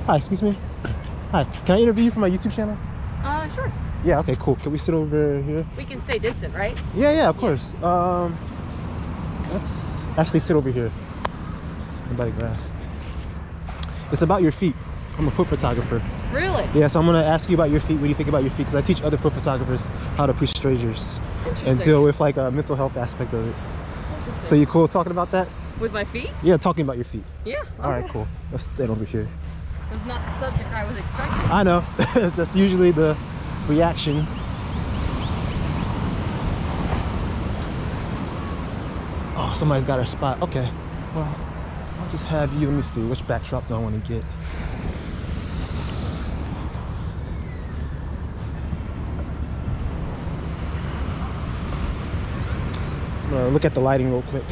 Hi, excuse me. Hi, can I interview you for my YouTube channel? Sure. Yeah, okay, cool. Can we sit over here? We can stay distant, right? Yeah, of course. Let's actually sit over here. Nobody grass. It's about your feet. I'm a foot photographer. Really? Yeah, so I'm gonna ask you about your feet. What do you think about your feet? Because I teach other foot photographers how to appreciate strangers and deal with like a mental health aspect of it. So you cool talking about that? With my feet? Yeah, talking about your feet. Yeah. Okay. All right, cool. Let's stand over here. That's not the subject I was expecting. I know. That's usually the reaction. Oh, somebody's got our spot. Okay. Well, I'll just have you. Let me see. Which backdrop do I want to get? I'm gonna look at the lighting real quick.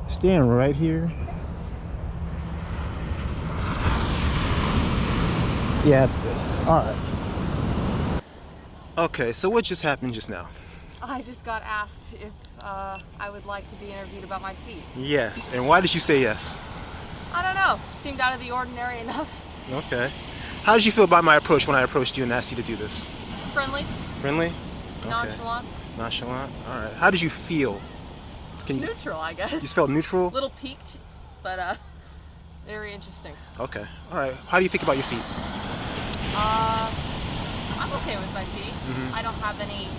Stand right here. Yeah, that's good. All right. Okay, so what just happened just now? I just got asked if I would like to be interviewed about my feet. Yes, and why did you say yes? I don't know. Seemed out of the ordinary enough. Okay. How did you feel about my approach when I approached you and asked you to do this? Friendly. Friendly? Okay. Nonchalant. Nonchalant? All right. How did you feel? Neutral, I guess. You just felt neutral? A little peaked, but very interesting. Okay. All right. How do you think about your feet? I'm okay with my feet. Mm-hmm. I don't have any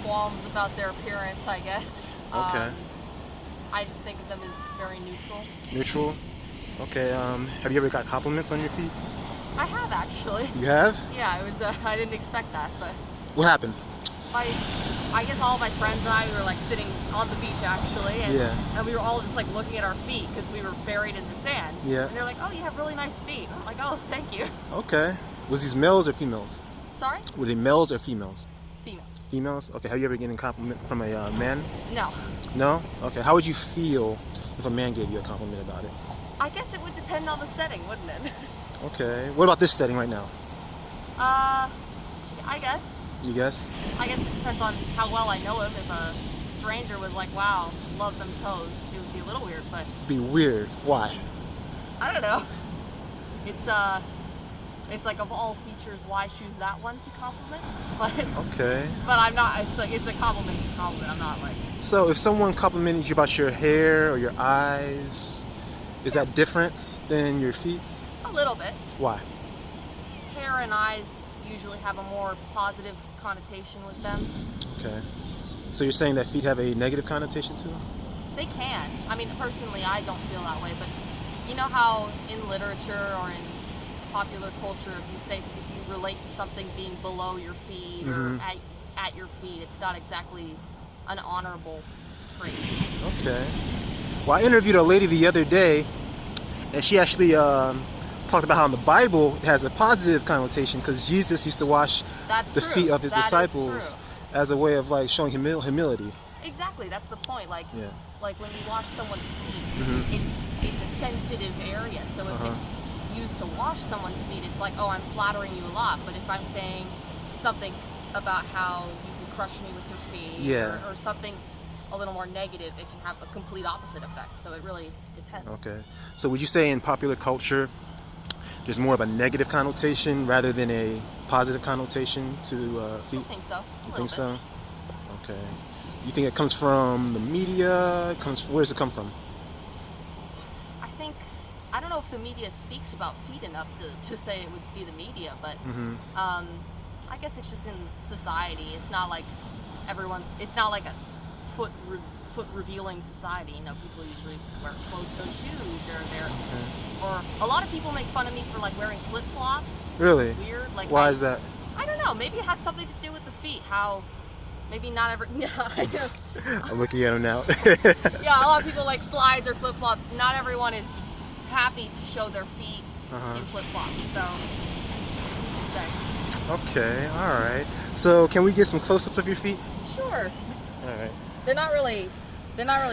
qualms about their appearance, I guess. Okay. I just think of them as very neutral. Neutral? Okay. Have you ever got compliments on your feet? I have, actually. You have? Yeah, it was. I didn't expect that, but What happened? I guess all my friends and I were like sitting on the beach actually, and we were all just like looking at our feet because we were buried in the sand. Yeah. And they're like, "Oh, you have really nice feet." I'm like, "Oh, thank you." Okay. Was these males or females? Sorry? Were they males or females? Females. Females? Okay. Have you ever gotten a compliment from a man? No. No? Okay. How would you feel if a man gave you a compliment about it? I guess it would depend on the setting, wouldn't it? Okay. What about this setting right now? I guess. You guess? I guess it depends on how well I know him. If a stranger was like, "Wow, love them toes," it would be a little weird, but Be weird. Why? I don't know. It's like of all features, why choose that one to compliment? But Okay. but I'm not. It's a compliment to compliment. I'm not like. So if someone complimented you about your hair or your eyes, is that different than your feet? A little bit. Why? Hair and eyes usually have a more positive connotation with them. Okay. So you're saying that feet have a negative connotation to them? They can. I mean, personally, I don't feel that way, but you know how in literature or in popular culture, if you relate to something being below your feet or at your feet, it's not exactly an honorable trait. Okay. Well, I interviewed a lady the other day, and she actually talked about how in the Bible it has a positive connotation because Jesus used to wash the feet of his disciples as a way of like showing humility. Exactly, that's the point. Like, Yeah. like when you wash someone's feet, it's a sensitive area. So if it's used to wash someone's feet, it's like, oh, I'm flattering you a lot. But if I'm saying something about how you can crush me with your feet, or something a little more negative, it can have a complete opposite effect. So it really depends. Okay. So would you say in popular culture there's more of a negative connotation rather than a positive connotation to feet? I think so. You think so? Okay. You think it comes from the media? Where does it come from? I don't know if the media speaks about feet enough to say it would be the media, but I guess it's just in society. It's not like it's not like a foot revealing society. You know, people usually wear closed-toed shoes, or a lot of people make fun of me for like wearing flip-flops. Really? It's weird. Like, why is that? I don't know. Maybe it has something to do with the feet. How maybe not every. Yeah, I guess. I'm looking at him now. Yeah, a lot of people like slides or flip-flops. Not everyone is happy to show their feet in flip-flops. So, who's to say? Okay. All right. So, can we get some close-ups of your feet? Sure. All right. They're not really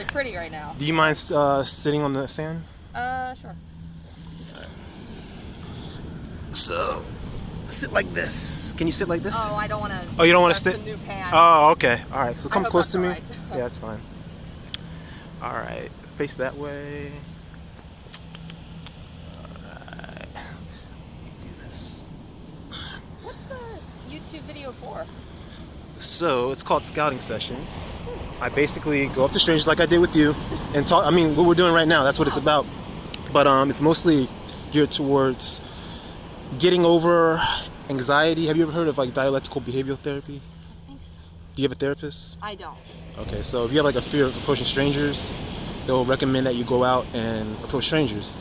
pretty right now. Do you mind sitting on the sand? Sure. So, sit like this. Can you sit like this? Oh, I don't want to. Oh, you don't want to sit? New pan. Oh, okay. All right. So come hope close that's to me. all right. Yeah, that's fine. All right. Face that way. All right. Do this. What's the YouTube video for? So it's called scouting sessions. I basically go up to strangers like I did with you and talk. I mean, what we're doing right now, that's what it's about. But it's mostly geared towards getting over anxiety. Have you ever heard of like dialectical behavioral therapy? I think so. Do you have a therapist? I don't. Okay, so if you have like a fear of approaching strangers, they'll recommend that you go out and approach strangers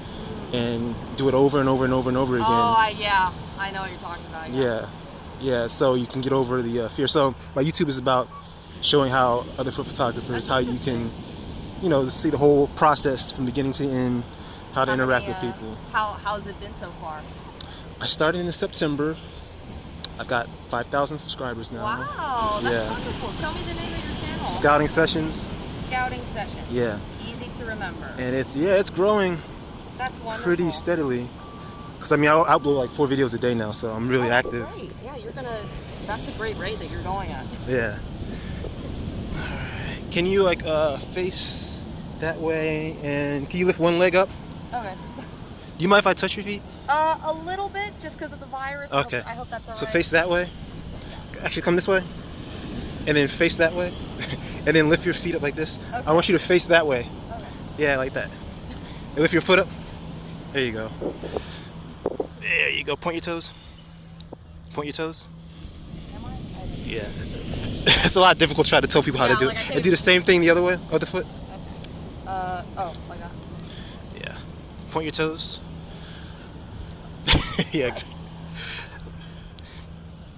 and do it over and over and over and over again. Oh, yeah. I know what you're talking about. Yeah, so you can get over the fear. So my YouTube is about showing how other foot photographers, how you can, see the whole process from beginning to end, how to interact with people. How's it been so far? I started in September. I've got 5,000 subscribers now. Wow, that's wonderful. Tell me the name of your channel. Scouting Sessions. Scouting Sessions. Yeah. Easy to remember. And it's growing. That's wonderful. Pretty steadily. Because I upload like 4 videos a day now, so I'm really active. Great. Yeah, that's a great rate that you're going at. Yeah. Alright. Can you face that way, and can you lift one leg up? Okay. Do you mind if I touch your feet? A little bit, just because of the virus. Okay. I hope that's alright. So face that way. Actually, come this way. And then face that way. And then lift your feet up like this. Okay. I want you to face that way. Okay. Yeah, like that. And lift your foot up. There you go. There you go. Point your toes. Point your toes. Am I? Yeah. It's a lot difficult to try to tell people how to do it. And do the same thing the other way, other foot. Oh, like that. Yeah. Point your toes. Yeah.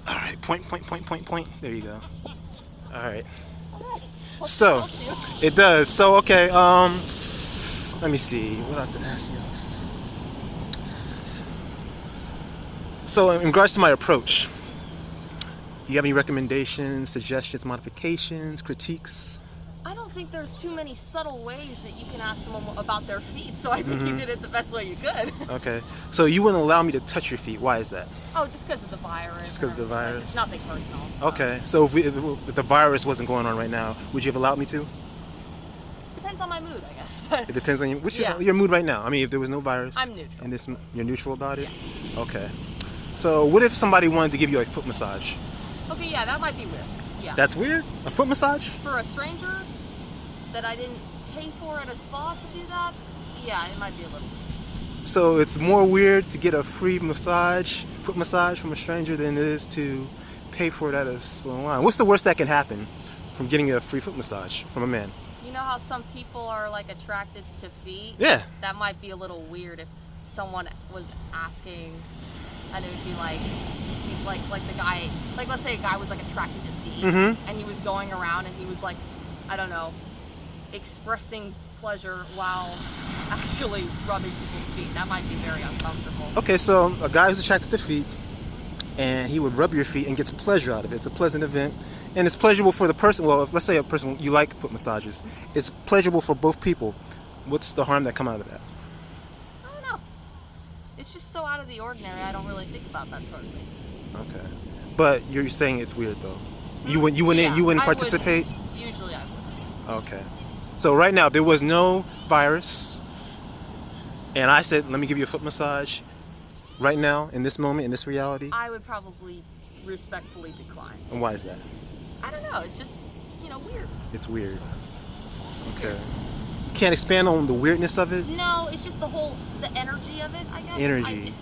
All right. Point. There you go. All right. So, it does. So, okay. Let me see. What I have to ask you? So, in regards to my approach, do you have any recommendations, suggestions, modifications, critiques? I don't think there's too many subtle ways that you can ask someone about their feet, so I think you did it the best way you could. Okay. So you wouldn't allow me to touch your feet. Why is that? Oh, just because of the virus. Just because of the virus? It's nothing personal. Okay. So if the virus wasn't going on right now, would you have allowed me to? Depends on my mood, I guess. But It depends on your mood right now. I mean, if there was no virus. I'm neutral. And you're neutral about it? Yeah. Okay. So what if somebody wanted to give you a foot massage? Okay, yeah, that might be weird. Yeah. That's weird? A foot massage? For a stranger that I didn't pay for at a spa to do that, yeah, it might be a little weird. So it's more weird to get a free massage, foot massage from a stranger than it is to pay for it at a salon. What's the worst that can happen from getting a free foot massage from a man? You know how some people are like attracted to feet? Yeah. That might be a little weird if someone was asking, and it would be like the guy, like let's say a guy was like attracted to feet, and he was going around and he was like, I don't know, expressing pleasure while actually rubbing people's feet. That might be very uncomfortable. Okay, so a guy who's attracted to feet, and he would rub your feet and gets pleasure out of it. It's a pleasant event, and it's pleasurable for the person. Well, if, let's say a person, you like foot massages, it's pleasurable for both people. What's the harm that come out of that? I don't know. It's just so out of the ordinary. I don't really think about that sort of thing. Okay, but you're saying it's weird though. You wouldn't participate. Usually I would. Okay. So right now, there was no virus, and I said, let me give you a foot massage. Right now, in this moment, in this reality. I would probably respectfully decline. And why is that? I don't know. It's just, weird. It's weird. Okay. You can't expand on the weirdness of it? No, it's just the energy of it, I guess. Energy.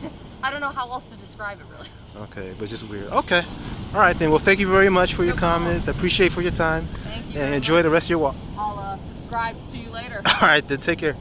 I don't know how else to describe it, really. Okay, but just weird. Okay. All right, then. Well, thank you very much for your comments. I appreciate for your time. Thank you. And enjoy the rest of your walk. I'll subscribe to you later. All right, then. Take care.